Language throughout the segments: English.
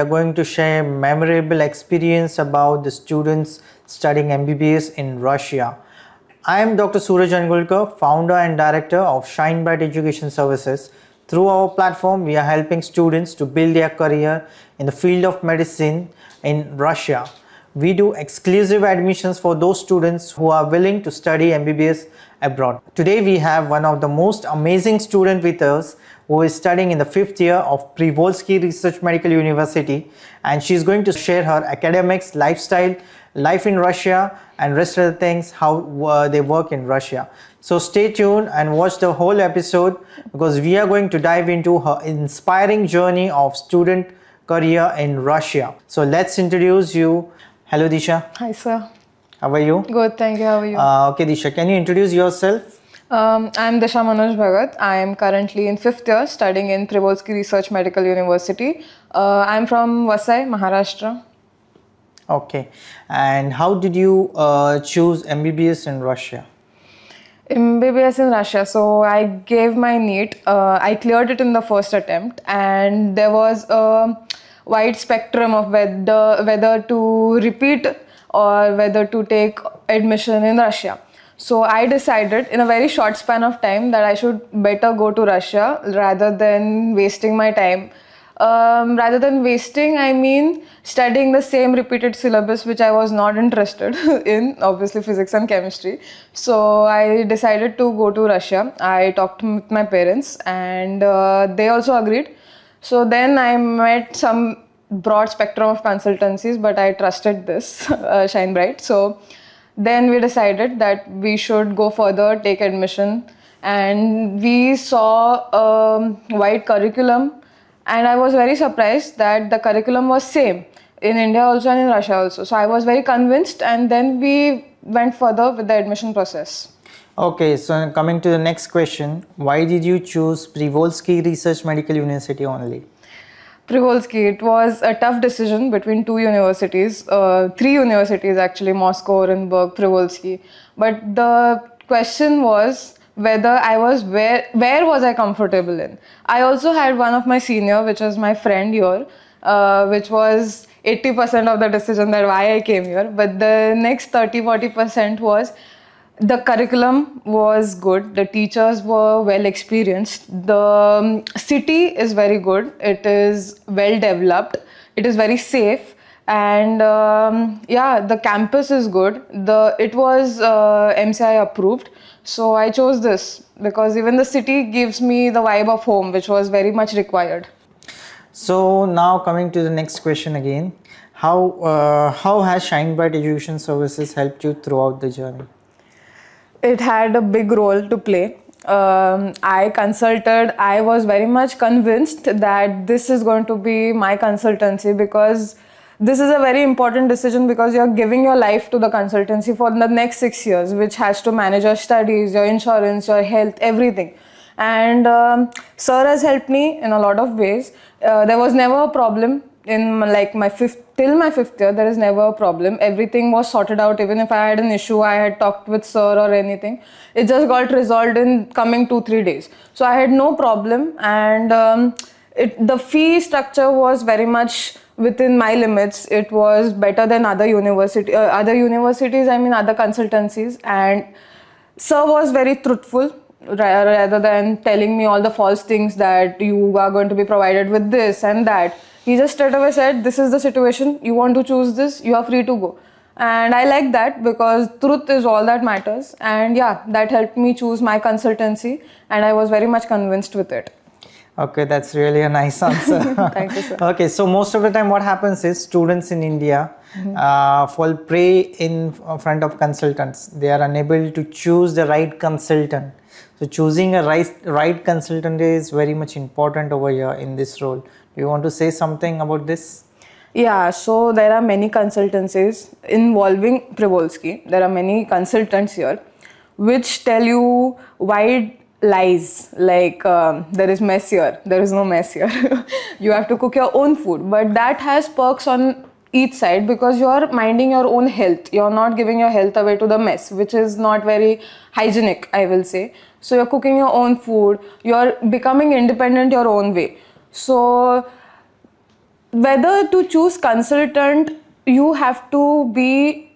We are going to share a memorable experience about the students studying MBBS in Russia. I am Dr. Suraj Angulkar, founder and director of Shine Bright Education Services. Through our platform, we are helping students to build their career in the field of medicine in Russia. We do exclusive admissions for those students who are willing to study MBBS abroad. Today we have one of the most amazing students with us who is studying in the 5th year of Privolzhsky Research Medical University, and she is going to share her academics, lifestyle, life in Russia and rest of the things, how they work in Russia. So stay tuned and watch the whole episode because we are going to dive into her inspiring journey of student career in Russia. So let's introduce you. Hello Disha. Hi sir. How are you? Good, thank you. How are you? Okay Disha, can you introduce yourself? I'm Disha Manoj Bhagat. I am currently in 5th year studying in Privolzhsky Research Medical University. I'm from Vasai, Maharashtra. Okay. And how did you choose MBBS in Russia? MBBS in Russia. So I gave my NEET. I cleared it in the first attempt, and there was a wide spectrum of whether to repeat or whether to take admission in Russia. So I decided in a very short span of time that I should better go to Russia rather than wasting my time. Rather than wasting, I mean studying the same repeated syllabus which I was not interested in, obviously physics and chemistry. So I decided to go to Russia. I talked with my parents and they also agreed. So then I met some broad spectrum of consultancies, but I trusted this, Shine Bright. So then we decided that we should go further, take admission, and we saw a wide curriculum, and I was very surprised that the curriculum was same in India also and in Russia also. So I was very convinced, and then we went further with the admission process. Okay, so coming to the next question, why did you choose Privolzhsky Research Medical University only? Privolzhsky, it was a tough decision between two universities, three universities actually, Moscow, Orenburg, Privolzhsky. But the question was whether I was, where was I comfortable in? I also had one of my senior, which was my friend here, which was 80% of the decision that why I came here. But the next 30-40% was the curriculum was good, the teachers were well experienced, the city is very good, it is well developed, it is very safe, and yeah, the campus is good. It was MCI approved, so I chose this because even the city gives me the vibe of home, which was very much required. So now coming to the next question again, how has Shine Bright Education Services helped you throughout the journey? It had a big role to play. I consulted, I was very much convinced that this is going to be my consultancy because this is a very important decision because you're giving your life to the consultancy for the next 6 years, which has to manage your studies, your insurance, your health, everything. And sir has helped me in a lot of ways. There was never a problem in like till my 5th year, there is never a problem. Everything was sorted out. Even if I had an issue, I had talked with sir or anything. It just got resolved in coming 2-3 days. So I had no problem, and the fee structure was very much within my limits. It was better than other universities, I mean other consultancies, and sir was very truthful. Rather than telling me all the false things that you are going to be provided with this and that, he just straight away said, this is the situation, you want to choose this, you are free to go. And I like that because truth is all that matters, and yeah, that helped me choose my consultancy, and I was very much convinced with it. Okay, that's really a nice answer. Thank you, sir. Okay, so most of the time what happens is students in India fall prey in front of consultants. They are unable to choose the right consultant. So choosing a right consultant is very much important over here in this role. Do you want to say something about this? Yeah, so there are many consultancies involving Privolzhsky. There are many consultants here which tell you wide lies like there is mess here, there is no mess here. You have to cook your own food, but that has perks on each side because you're minding your own health. You're not giving your health away to the mess, which is not very hygienic, I will say. So you're cooking your own food, you're becoming independent your own way. So whether to choose consultant, you have to be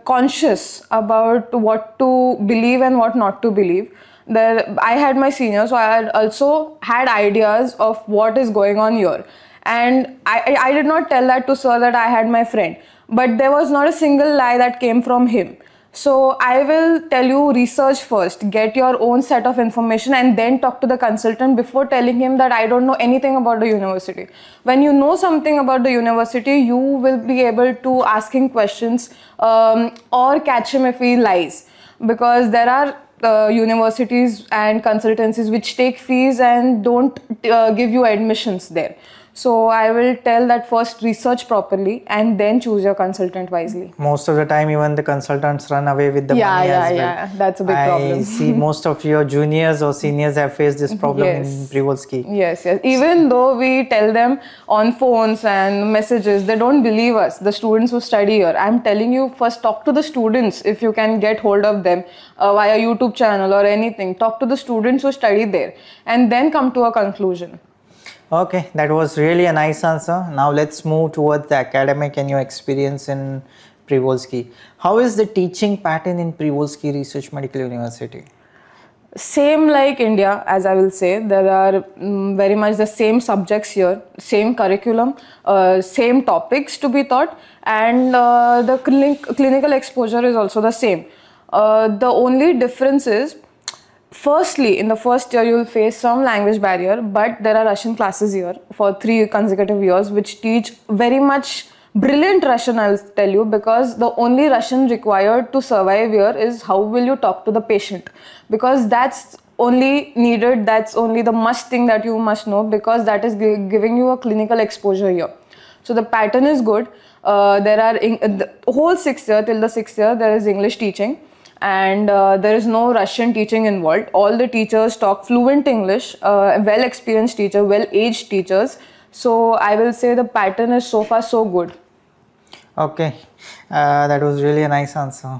conscious about what to believe and what not to believe. I had my senior, so I had also had ideas of what is going on here. And I did not tell that to sir that I had my friend, but there was not a single lie that came from him. So I will tell you, research first, get your own set of information, and then talk to the consultant before telling him that I don't know anything about the university. When you know something about the university, you will be able to ask him questions or catch him if he lies, because there are universities and consultancies which take fees and don't give you admissions there. So I will tell that first research properly and then choose your consultant wisely. Most of the time, even the consultants run away with the money as well. Yeah, that's a big problem. I see most of your juniors or seniors have faced this problem in Privolzhsky. Yes. Even though we tell them on phones and messages, they don't believe us, the students who study here. I'm telling you, first talk to the students if you can get hold of them via YouTube channel or anything. Talk to the students who study there and then come to a conclusion. Okay, that was really a nice answer. Now let's move towards the academic and your experience in Privolzhsky. How is the teaching pattern in Privolzhsky Research Medical University? Same like India, as I will say. There are very much the same subjects here, same curriculum, same topics to be taught, and the clinical exposure is also the same. The only difference is, firstly, in the first year, you will face some language barrier, but there are Russian classes here for 3 consecutive years, which teach very much brilliant Russian, I'll tell you, because the only Russian required to survive here is how will you talk to the patient, because that's only needed, that's only the must thing that you must know, because that is giving you a clinical exposure here. So the pattern is good. There are the whole 6th year, till the 6th year, there is English teaching. And there is no Russian teaching involved. All the teachers talk fluent English, well experienced teacher, well aged teachers. So I will say the pattern is so far so good. Okay, that was really a nice answer.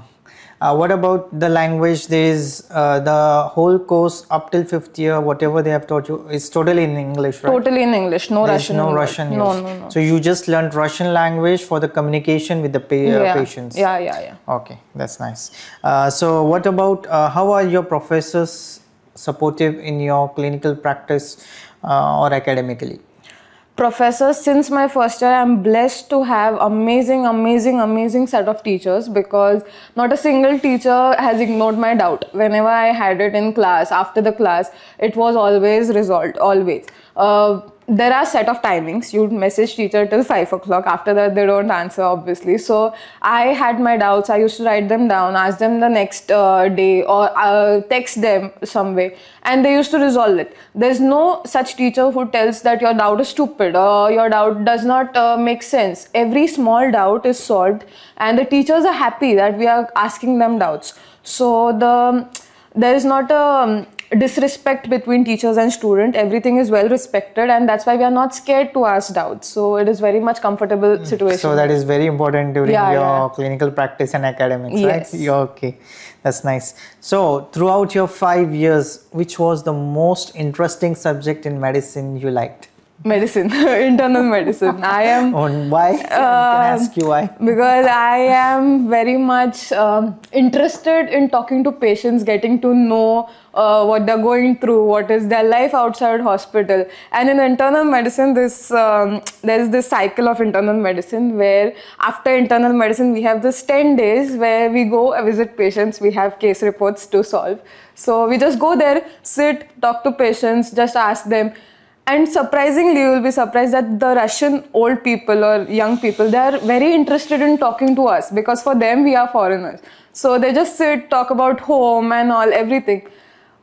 What about the language? There is the whole course up till 5th year, whatever they have taught you is totally in English, right? Totally in English, no There's Russian. No Russian. No. So you just learned Russian language for the communication with the patients. Yeah. Okay, that's nice. So what about how are your professors supportive in your clinical practice or academically? Professors, since my first year, I'm blessed to have amazing set of teachers, because not a single teacher has ignored my doubt. Whenever I had it in class, after the class, it was always resolved, always. There are set of timings. You'd message teacher till 5 o'clock. After that, they don't answer, obviously. So I had my doubts. I used to write them down, ask them the next day, or text them some way, and they used to resolve it. There's no such teacher who tells that your doubt is stupid or your doubt does not make sense. Every small doubt is solved, and the teachers are happy that we are asking them doubts. So there is not a disrespect between teachers and student. Everything is well respected, and that's why we are not scared to ask doubts. So it is very much comfortable situation. So that is very important during your clinical practice and academics, yes. right? Okay, that's nice. So throughout your 5 years, which was the most interesting subject in medicine you liked? Medicine, internal medicine. I am. Why? Can I ask you why? Because I am very much interested in talking to patients, getting to know what they're going through, what is their life outside hospital. And in internal medicine, there is this cycle of internal medicine where after internal medicine, we have this 10 days where we go visit patients, we have case reports to solve. So we just go there, sit, talk to patients, just ask them. And surprisingly, you will be surprised that the Russian old people or young people, they are very interested in talking to us, because for them, we are foreigners. So they just sit, talk about home and all, everything.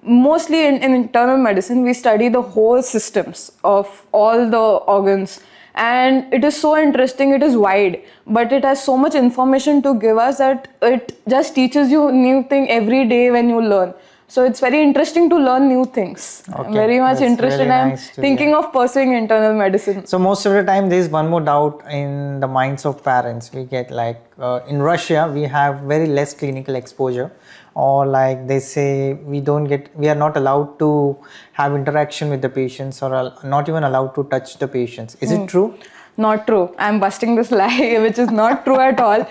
Mostly in internal medicine, we study the whole systems of all the organs. And it is so interesting, it is wide, but it has so much information to give us that it just teaches you new thing every day when you learn. So it's very interesting to learn new things. Okay, I'm very much interested. Really I'm nice thinking of pursuing internal medicine. So most of the time there is one more doubt in the minds of parents. We get like in Russia we have very less clinical exposure, or like they say we are not allowed to have interaction with the patients, or not even allowed to touch the patients. Is it true? Not true. I'm busting this lie, which is not true at all.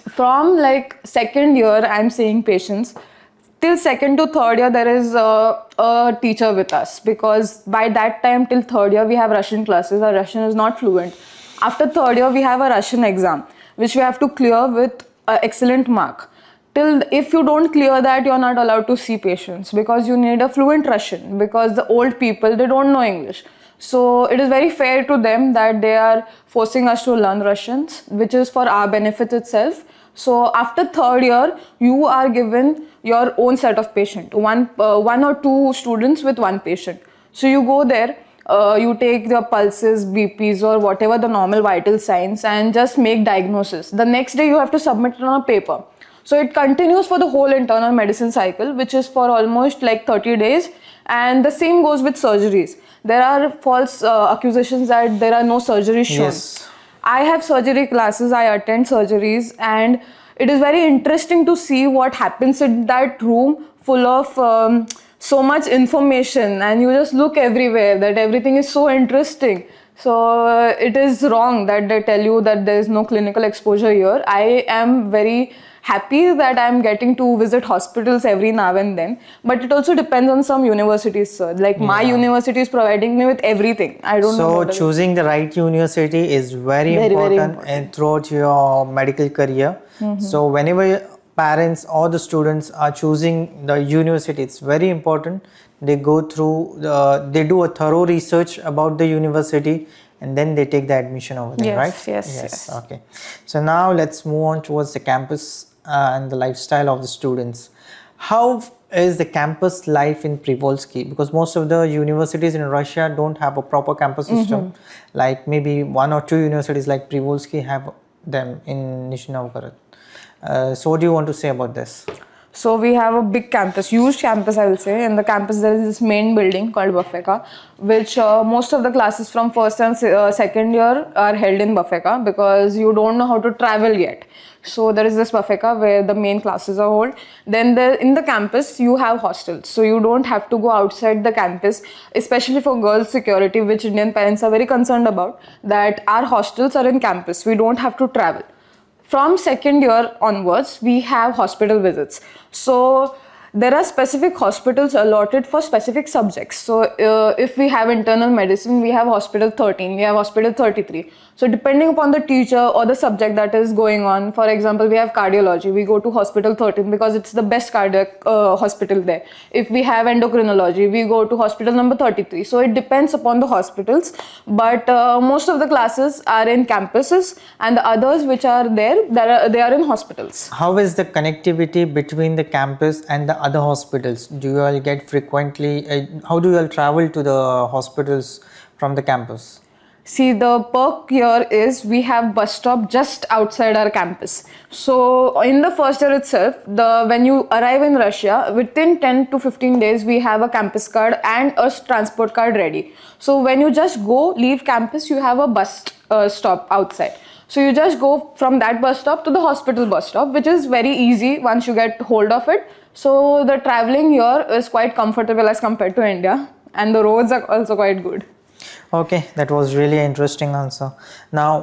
From like second year, I'm seeing patients. Till second to third year, there is a teacher with us, because by that time till third year, we have Russian classes. Our Russian is not fluent. After third year, we have a Russian exam, which we have to clear with an excellent mark. Till if you don't clear that, you're not allowed to see patients, because you need a fluent Russian, because the old people, they don't know English. So it is very fair to them that they are forcing us to learn Russians, which is for our benefit itself. So after third year, you are given your own set of patient, one or two students with one patient. So you go there, you take the pulses, BPs or whatever the normal vital signs, and just make diagnosis. The next day you have to submit it on a paper. So it continues for the whole internal medicine cycle, which is for almost like 30 days. And the same goes with surgeries. There are false accusations that there are no surgeries shown. Yes. I have surgery classes, I attend surgeries, and it is very interesting to see what happens in that room full of so much information, and you just look everywhere that everything is so interesting. So it is wrong that they tell you that there is no clinical exposure here. I am very happy that I'm getting to visit hospitals every now and then, but it also depends on some universities, sir. Like my university is providing me with everything. I don't know. So choosing the right university is very important and throughout your medical career. So whenever parents or the students are choosing the university, it's very important they go through they do a thorough research about the university, and then they take the admission over there, right? Yes. Okay. So now let's move on towards the campus and the lifestyle of the students. How is the campus life in Privolzhsky? Because most of the universities in Russia don't have a proper campus system. Like maybe one or two universities like Privolzhsky have them in Nizhny Novgorod. So what do you want to say about this? So we have a big campus, huge campus I will say. In the campus there is this main building called Buffeka, which most of the classes from first and second year are held in Buffeka, because you don't know how to travel yet. So there is this Buffeka where the main classes are held. Then in the campus you have hostels, so you don't have to go outside the campus, especially for girls' security, which Indian parents are very concerned about, that our hostels are in campus, we don't have to travel. From second year onwards, we have hospital visits. So there are specific hospitals allotted for specific subjects. So if we have internal medicine, we have hospital 13, we have hospital 33. So depending upon the teacher or the subject that is going on, for example, we have cardiology, we go to hospital 13 because it's the best cardiac hospital there. If we have endocrinology, we go to hospital number 33. So it depends upon the hospitals, but most of the classes are in campuses, and the others which are there, they are in hospitals. How is the connectivity between the campus and the other hospitals? Do you all get frequently, how do you all travel to the hospitals from the campus? See, the perk here is we have bus stop just outside our campus. So in the first year itself, when you arrive in Russia, within 10 to 15 days, we have a campus card and a transport card ready. So when you just leave campus, you have a bus stop outside. So you just go from that bus stop to the hospital bus stop, which is very easy once you get hold of it. So the traveling here is quite comfortable as compared to India, and the roads are also quite good. Okay, that was really interesting answer. Now,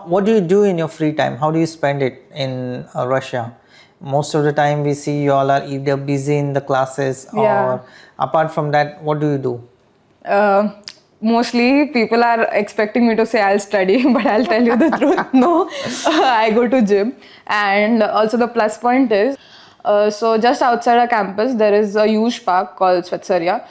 what do you do in your free time? How do you spend it in Russia? Most of the time we see you all are either busy in the classes, or apart from that, what do you do? Mostly people are expecting me to say I'll study, but I'll tell you the truth. No, I go to gym. And also the plus point is, so just outside our campus, there is a huge park called Svetsaria.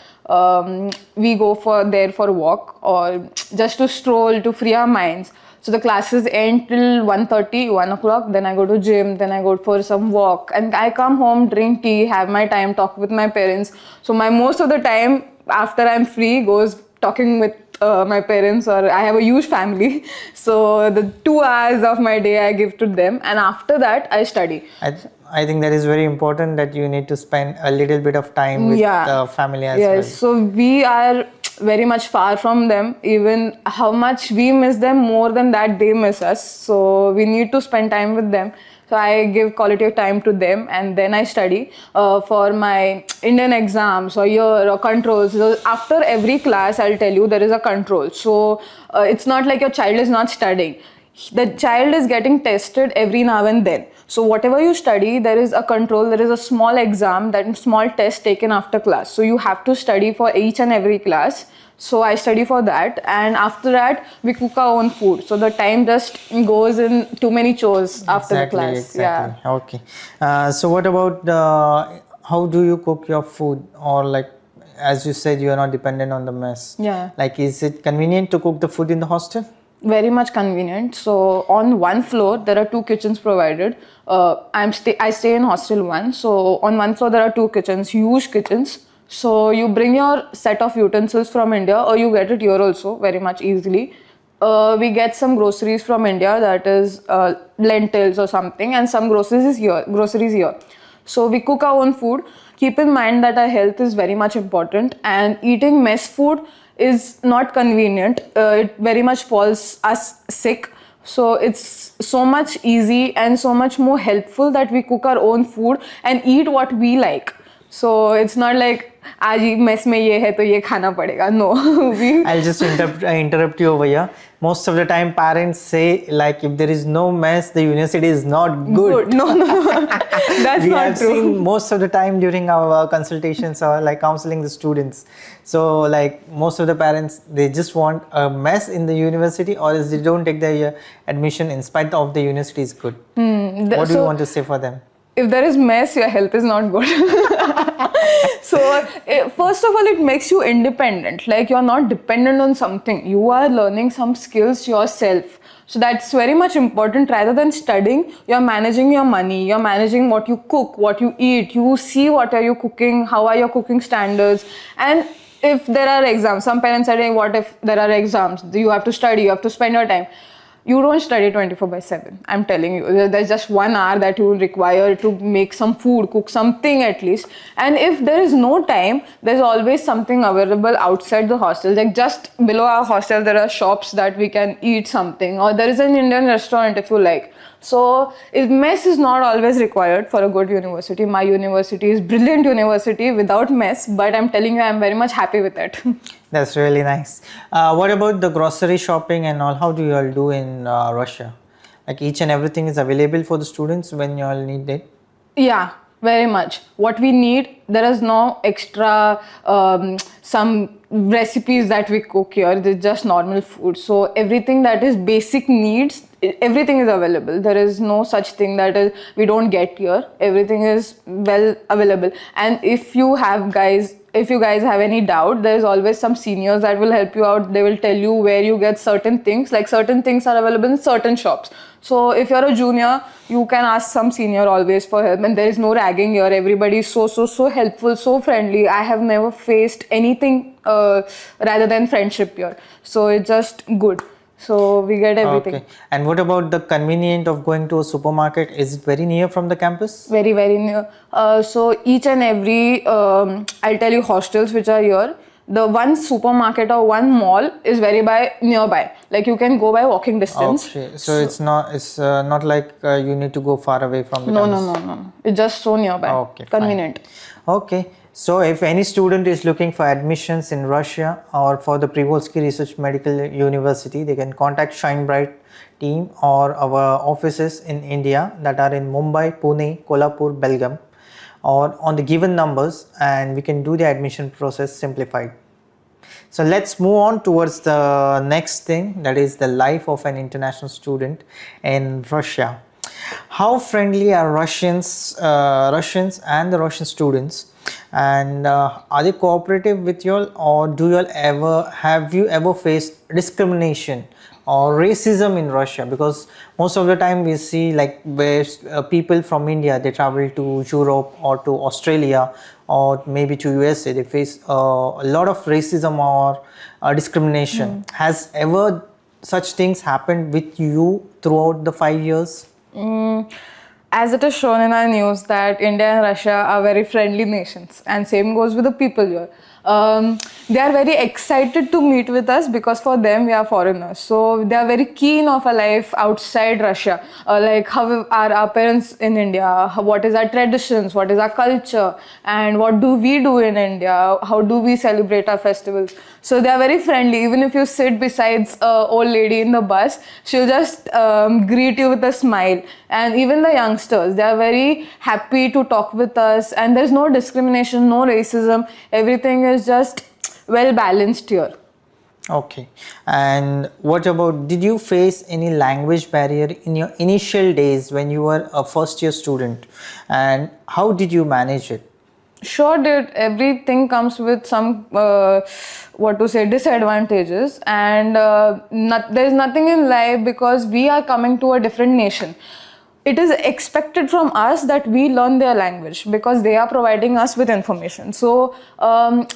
We go there for a walk or just to stroll to free our minds. So the classes end till 1:30, 1 o'clock. Then I go to gym, then I go for some walk, and I come home, drink tea, have my time, talk with my parents. So most of the time after I'm free goes talking with my parents, or I have a huge family. So the 2 hours of my day I give to them, and after that I study. I think that is very important, that you need to spend a little bit of time with the family as well. Yes, so we are very much far from them. Even how much we miss them, more than that they miss us. So we need to spend time with them. So So I give quality of time to them, and then I study for my Indian exams or year or controls. So after every class, I'll tell you there is a control. So it's not like your child is not studying. The child is getting tested every now and then. So whatever you study, there is a control, there is a small exam, that small test taken after class. So you have to study for each and every class. So I study for that, and after that we cook our own food. So the time just goes in too many chores after the class. Exactly. Yeah. Okay. So what about how do you cook your food, or like as you said, you are not dependent on the mess. Yeah. Like, is it convenient to cook the food in the hostel? Very much convenient. So on one floor there are 2 kitchens provided. I stay in hostel 1. So on one floor there are 2 kitchens, huge kitchens. So you bring your set of utensils from India, or you get it here also very much easily. We get some groceries from India, that is lentils or something, and some groceries here. So we cook our own food. Keep in mind that our health is very much important, and eating mess food is not convenient. It very much falls us sick. So it's so much easy and so much more helpful that we cook our own food and eat what we like. So it's not like आज mess में ये है तो ये खाना पड़ेगा. No. I'll just interrupt you over here. Most of the time parents say, like, if there is no mess, the university is not good. No. That's We not have true. seen most of the time during our consultations or like counseling the students. So like most of the parents, they just want a mess in the university, or else they don't take their admission in spite of the university is good. What do you want to say for them? If there is mess, your health is not good. So first of all, it makes you independent. Like, you're not dependent on something. You are learning some skills yourself. So that's very much important. Rather than studying, you're managing your money, you're managing what you cook, what you eat. You see what are you cooking, how are your cooking standards. And if there are exams, some parents are saying, what if there are exams? You have to study, you have to spend your time. You don't study 24/7. I'm telling you, there's just 1 hour that you will require to make some food, cook something at least. And if there is no time, there's always something available outside the hostel. Like, just below our hostel, there are shops that we can eat something, or there is an Indian restaurant if you like. So mess is not always required for a good university. My university is brilliant university without mess, but I'm telling you, I'm very much happy with it. That's really nice. What about the grocery shopping and all? How do you all do in Russia? Like, each and everything is available for the students when you all need it? Yeah, very much. What we need, there is no extra some recipes that we cook here. It's just normal food. So everything that is basic needs, everything is available. There is no such thing that is we don't get here. Everything is well available. And if you guys have any doubt, there is always some seniors that will help you out. They will tell you where you get certain things. Like, certain things are available in certain shops. So if you're a junior, you can ask some senior always for help, and there is no ragging here. Everybody is so helpful, so friendly. I have never faced anything rather than friendship here. So it's just good. So we get everything. Okay. And what about the convenience of going to a supermarket? Is it very near from the campus? Very, very near. So each and every, I'll tell you, hostels which are here, the one supermarket or one mall is very nearby. Like, you can go by walking distance. Okay. So it's not like you need to go far away from the campus. No. It's just so nearby. Okay. Convenient. Fine. Okay. So if any student is looking for admissions in Russia or for the Privolzhsky Research Medical University, they can contact Shine Bright team or our offices in India that are in Mumbai, Pune, Kolhapur, Belgaum, or on the given numbers, and we can do the admission process simplified. So let's move on towards the next thing, that is the life of an international student in Russia. How friendly are Russians and the Russian students, and are they cooperative with you all, or have you ever faced discrimination or racism in Russia? Because most of the time we see, like, where people from India, they travel to Europe or to Australia or maybe to USA, they face a lot of racism or discrimination. Has ever such things happened with you throughout the 5 years? As it is shown in our news that India and Russia are very friendly nations, and same goes with the people here. They are very excited to meet with us because for them we are foreigners. So they are very keen of a life outside Russia. Like how are our parents in India? What is our traditions? What is our culture? And what do we do in India? How do we celebrate our festivals? So they are very friendly. Even if you sit besides an old lady in the bus, she'll just greet you with a smile. And even the youngsters, they are very happy to talk with us. And there's no discrimination, no racism. Everything is just well balanced here. Okay. And what about, did you face any language barrier in your initial days when you were a first year student? And how did you manage it? Sure, did. Everything comes with some disadvantages, and there's nothing in life because we are coming to a different nation. It is expected from us that we learn their language because they are providing us with information. So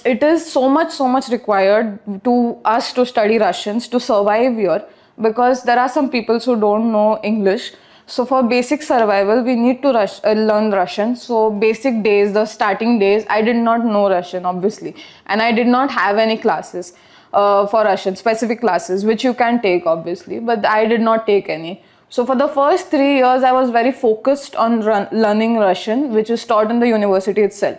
it is so much required to us to study Russians to survive here, because there are some people who don't know English. So for basic survival, we need to learn Russian. So basic days, the starting days, I did not know Russian, obviously. And I did not have any classes for Russian, specific classes, which you can take, obviously. But I did not take any. So for the first 3 years, I was very focused on learning Russian, which is taught in the university itself.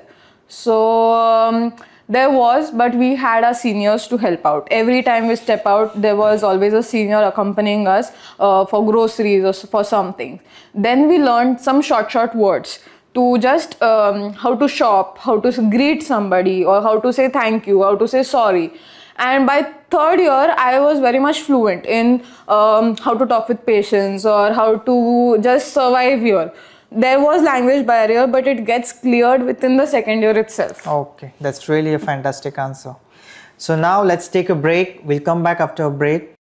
So but we had our seniors to help out. Every time we step out, there was always a senior accompanying us for groceries or for something. Then we learned some short words to just how to shop, how to greet somebody, or how to say thank you, how to say sorry. And by third year, I was very much fluent in how to talk with patients or how to just survive here. There was language barrier, but it gets cleared within the second year itself. Okay, that's really a fantastic answer. So now let's take a break. We'll come back after a break.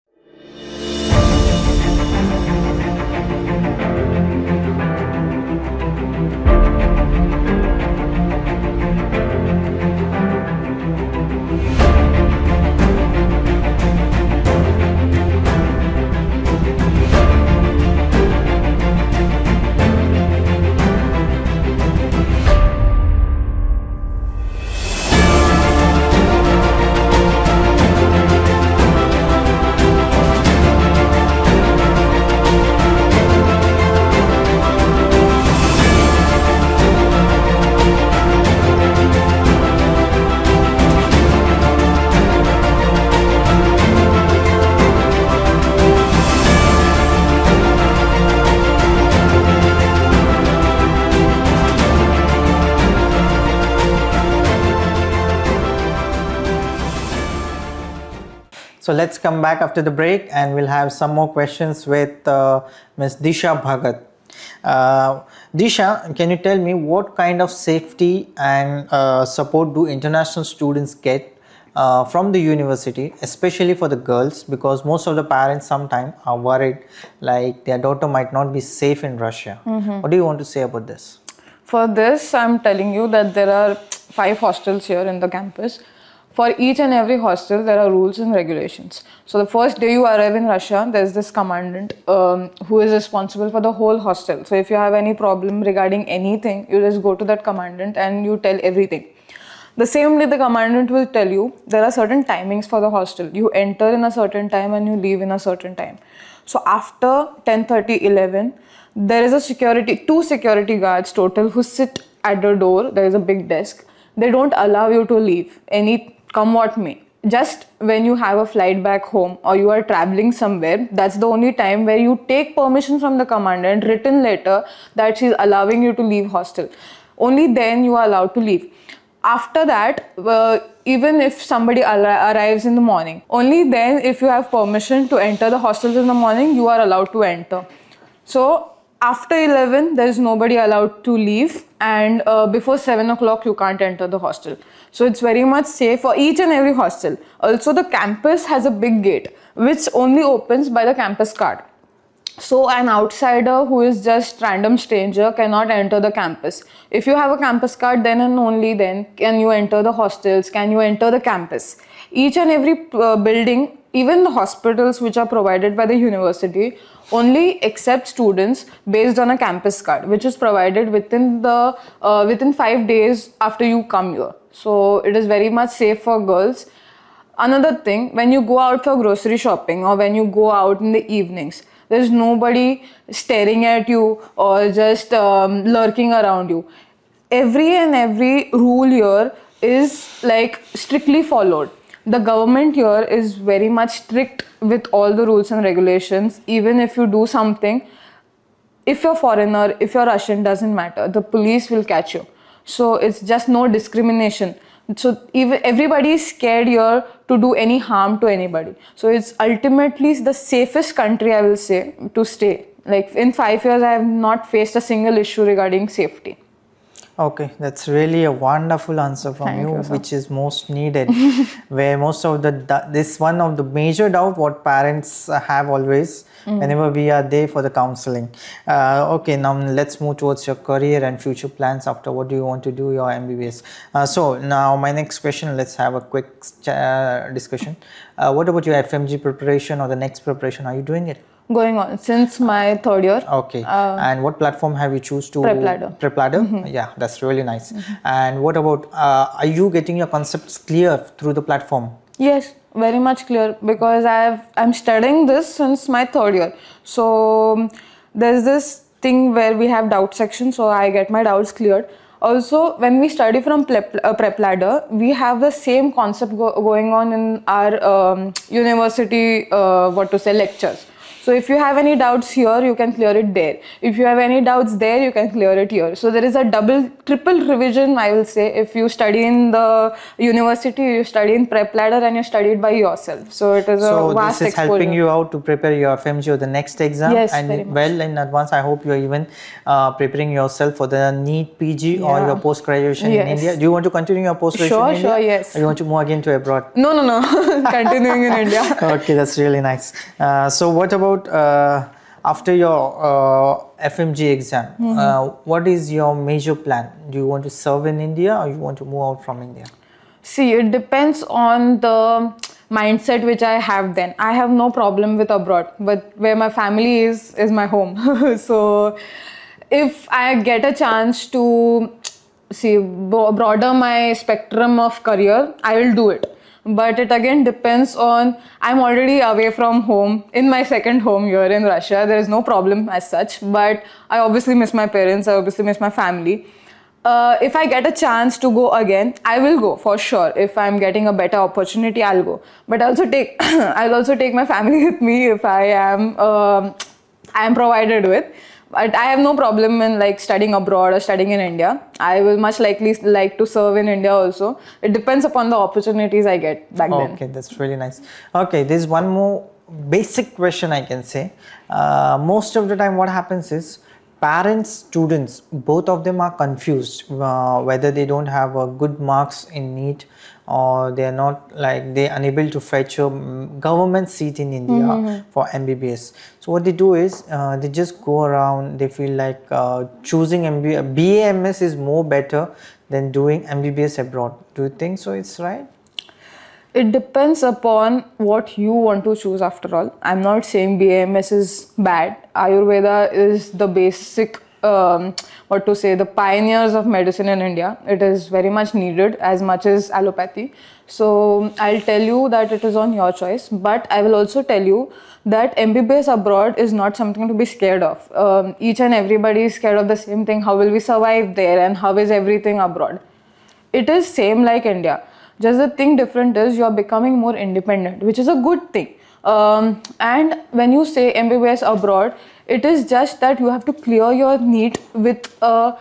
So let's come back after the break and we'll have some more questions with Ms. Disha Bhagat. Disha, can you tell me what kind of safety and support do international students get from the university, especially for the girls, because most of the parents sometimes are worried like their daughter might not be safe in Russia. What do you want to say about this? For this, I'm telling you that there are 5 hostels here in the campus. For each and every hostel, there are rules and regulations. So the first day you arrive in Russia, there's this commandant who is responsible for the whole hostel. So if you have any problem regarding anything, you just go to that commandant and you tell everything. The same day the commandant will tell you there are certain timings for the hostel. You enter in a certain time and you leave in a certain time. So after 10:30, 11, there is a 2 security guards total who sit at the door. There is a big desk. They don't allow you to leave come what may. Just when you have a flight back home or you are traveling somewhere, that's the only time where you take permission from the commandant, written letter that she's allowing you to leave hostel. Only then you are allowed to leave. After that, even if somebody arrives in the morning, only then if you have permission to enter the hostels in the morning, you are allowed to enter. So after 11, there is nobody allowed to leave, and before 7 o'clock, you can't enter the hostel. So it's very much safe for each and every hostel. Also, the campus has a big gate, which only opens by the campus card. So an outsider who is just random stranger cannot enter the campus. If you have a campus card, then and only then can you enter the hostels, can you enter the campus. Each and every building, even the hospitals which are provided by the university, only accept students based on a campus card, which is provided within 5 days after you come here. So it is very much safe for girls. Another thing, when you go out for grocery shopping or when you go out in the evenings, there's nobody staring at you or just lurking around you. Every rule here is like strictly followed. The government here is very much strict with all the rules and regulations. Even if you do something, if you're foreigner, if you're Russian, doesn't matter. The police will catch you. So it's just no discrimination. So even everybody is scared here to do any harm to anybody. So it's ultimately the safest country, I will say, to stay. Like in 5 years, I have not faced a single issue regarding safety. Okay, that's really a wonderful answer from Thank you, sir. which is most needed. Where most of this one of the major doubt what parents have always whenever we are there for the counseling. Okay, now let's move towards your career and future plans after what do you want to do your MBBS. So now my next question, let's have a quick discussion. What about your FMG preparation or the next preparation? Are you doing it? Going on since my 3rd year. Okay. And what platform have you choose to? Prepladder. Prepladder? Yeah, that's really nice. And what about, are you getting your concepts clear through the platform? Yes, very much clear, because I'm studying this since my 3rd year. So there's this thing where we have doubt section, so I get my doubts cleared. Also, when we study from Prepladder, we have the same concept going on in our university, lectures. So if you have any doubts here, you can clear it there. If you have any doubts there, you can clear it here. So there is a triple revision, I will say. If you study in the university, you study in Prepladder and you study it by yourself. So it is a vast exposure. So this is helping you out to prepare your FMG or the next exam. Yes, and very much. Well in advance, I hope you are even preparing yourself for the NEET PG or your post-graduation in India. Do you want to continue your post-graduation in India? Sure, yes. Or you want to move again to abroad? No. Continuing in India. Okay, that's really nice. So what about after your FMG exam, what is your major plan? Do you want to serve in India or you want to move out from India? See, it depends on the mindset which I have then. I have no problem with abroad, but where my family is my home. So if I get a chance to broaden my spectrum of career, I will do it. But it again depends on, I'm already away from home, in my second home here in Russia. There is no problem as such, but I obviously miss my parents, I obviously miss my family. If I get a chance to go again, I will go for sure. If I'm getting a better opportunity, I'll go. But I'll also take my family with me if I am provided with. But I have no problem in like studying abroad or studying in India. I will much likely like to serve in India also. It depends upon the opportunities I get back then. Okay, that's really nice. Okay, there's one more basic question I can say. Most of the time what happens is parents, students, both of them are confused whether they don't have good marks in NEET or they're unable to fetch a government seat in India for MBBS. So what they do is they just go around, they feel like choosing BHMS is more better than doing MBBS abroad. Do you think so it's right? It depends upon what you want to choose after all. I'm not saying BHMS is bad. Ayurveda is the basic, the pioneers of medicine in India. It is very much needed as much as allopathy. So I'll tell you that it is on your choice, but I will also tell you that MBBS abroad is not something to be scared of. Each and everybody is scared of the same thing. How will we survive there and how is everything abroad? It is same like India. Just the thing different is you're becoming more independent, which is a good thing. And when you say MBBS abroad, it is just that you have to clear your NEET with a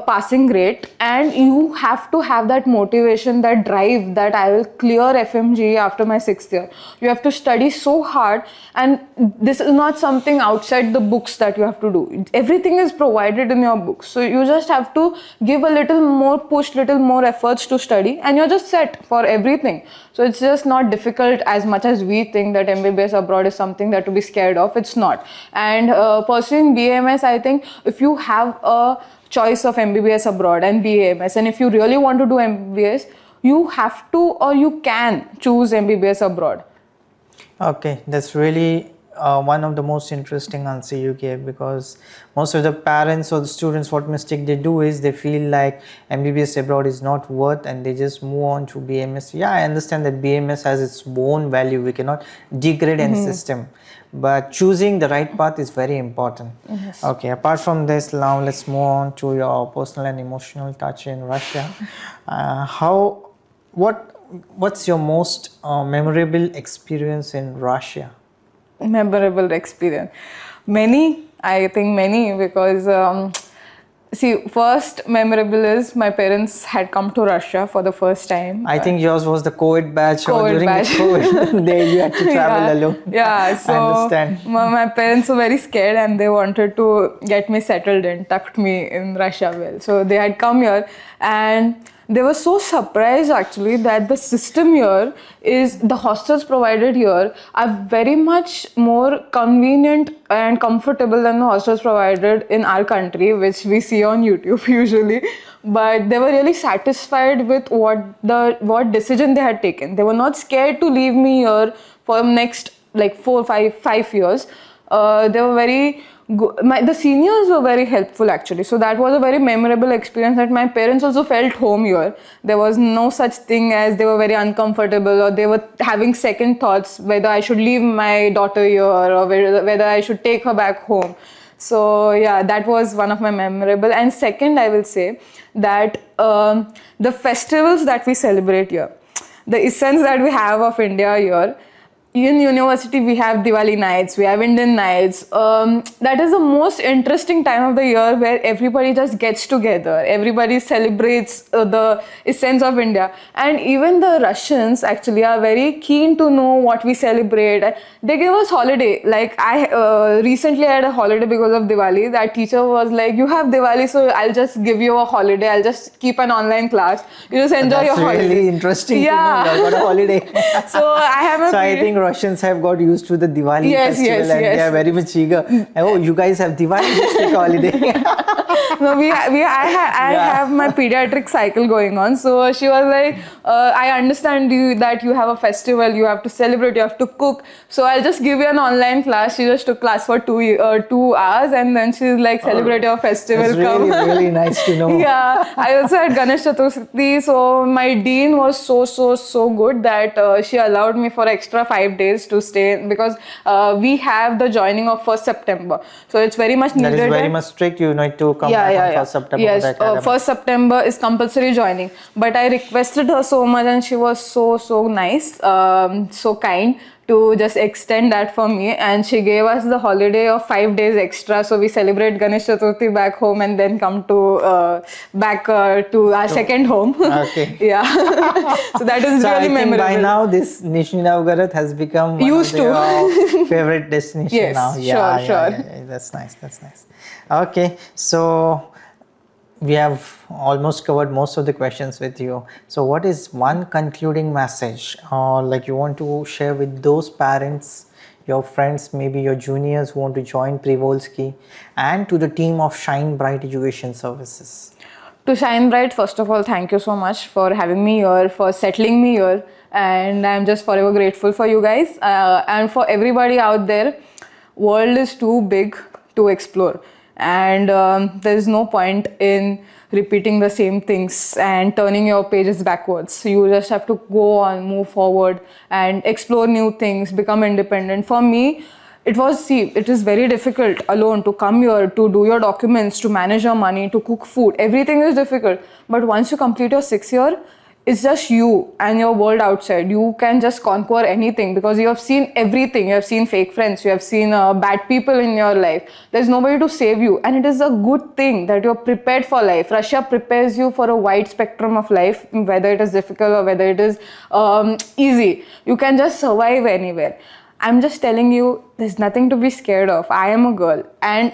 passing grade, and you have to have that motivation, that drive that I will clear FMGE after my 6th year. You have to study so hard, and this is not something outside the books that you have to do. Everything is provided in your books. So you just have to give a little more push, little more efforts to study, and you're just set for everything. So it's just not difficult as much as we think that MBBS abroad is something that to be scared of. It's not. And pursuing BHMS, I think if you have a choice of MBBS abroad and BHMS, and if you really want to do MBBS, you have to or you can choose MBBS abroad. Okay, that's really one of the most interesting answer you gave, because most of the parents or the students, what mistake they do is they feel like MBBS abroad is not worth and they just move on to BMS. Yeah, I understand that BMS has its own value. We cannot degrade any system, but choosing the right path is very important. Yes. Okay, apart from this, now let's move on to your personal and emotional touch in Russia. What's your most memorable experience in Russia? Memorable experience. Many, I think many, because see, first memorable is my parents had come to Russia for the first time. I think yours was the COVID batch, or COVID during batch. the COVID day you had to travel alone. Yeah, so I understand. my parents were very scared and they wanted to get me settled in, tucked me in Russia well. So they had come here and they were so surprised actually that the system here is, the hostels provided here are very much more convenient and comfortable than the hostels provided in our country, which we see on YouTube usually. But they were really satisfied with what decision they had taken. They were not scared to leave me here for next like 5 years. They were very good. The seniors were very helpful actually. So that was a very memorable experience, that my parents also felt home here. There was no such thing as they were very uncomfortable or they were having second thoughts whether I should leave my daughter here or whether I should take her back home. So yeah, that was one of my memorable. And second, I will say that the festivals that we celebrate here, the essence that we have of India here, in university we have Diwali nights, we have Indian nights. That is the most interesting time of the year where everybody just gets together, everybody celebrates the essence of India. And even the Russians actually are very keen to know what we celebrate. They give us holiday. Like I recently had a holiday because of Diwali. That teacher was like, you have Diwali, so I'll just give you a holiday, I'll just keep an online class, you just enjoy your holiday. That's really interesting. Yeah. To know you got a holiday. So I have a So I think Russians have got used to the Diwali festival and they are very much eager. Oh, you guys have Diwali, just take a holiday. No, I have my pediatric cycle going on. So she was like, I understand that you have a festival, you have to celebrate, you have to cook. So I'll just give you an online class. She just took class for 2 hours and then she's like, celebrate your festival. It's really nice to know. Yeah, I also had Ganesh Chaturthi. So my dean was so good that she allowed me for extra 5 days to stay, because we have the joining of 1st September. So it's very much needed. That is very much strict. You need to come back on 1st September. Yes, 1st September is compulsory joining. But I requested her so much and she was so nice, so kind to just extend that for me, and she gave us the holiday of 5 days extra. So we celebrate Ganesh Chaturthi back home and then come to back to our second home. Okay. Yeah. So that is so really I think memorable. by now this Nizhny Novgorod has become one Used of your favorite destination Yes, now. sure. Yeah. That's nice. Okay, so we have almost covered most of the questions with you. So what is one concluding message or like you want to share with those parents, your friends, maybe your juniors who want to join Privolzhsky, and to the team of Shine Bright Education Services? To Shine Bright, first of all, thank you so much for having me here, for settling me here, and I'm just forever grateful for you guys. And for everybody out there, world is too big to explore, and there is no point in repeating the same things and turning your pages backwards. You just have to go on, move forward and explore new things, become independent. For me, it is very difficult alone to come here, to do your documents, to manage your money, to cook food. Everything is difficult. But once you complete your 6th year, it's just you and your world outside. You can just conquer anything because you have seen everything. You have seen fake friends, you have seen bad people in your life. There's nobody to save you, and it is a good thing that you're prepared for life. Russia prepares you for a wide spectrum of life, whether it is difficult or whether it is easy. You can just survive anywhere. I'm just telling you, there's nothing to be scared of. I am a girl and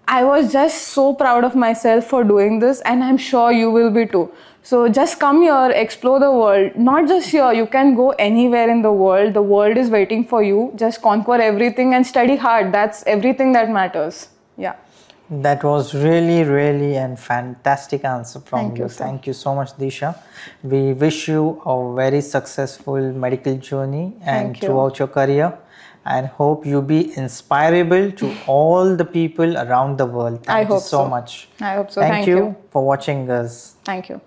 I was just so proud of myself for doing this, and I'm sure you will be too. So just come here, explore the world. Not just here, you can go anywhere in the world. The world is waiting for you. Just conquer everything and study hard. That's everything that matters. Yeah. That was really and fantastic answer from you. Sir. Thank you so much, Disha. We wish you a very successful medical journey and throughout your career. and hope you be inspirable to all the people around the world. Thank you so much. I hope so. Thank you for watching us. Thank you.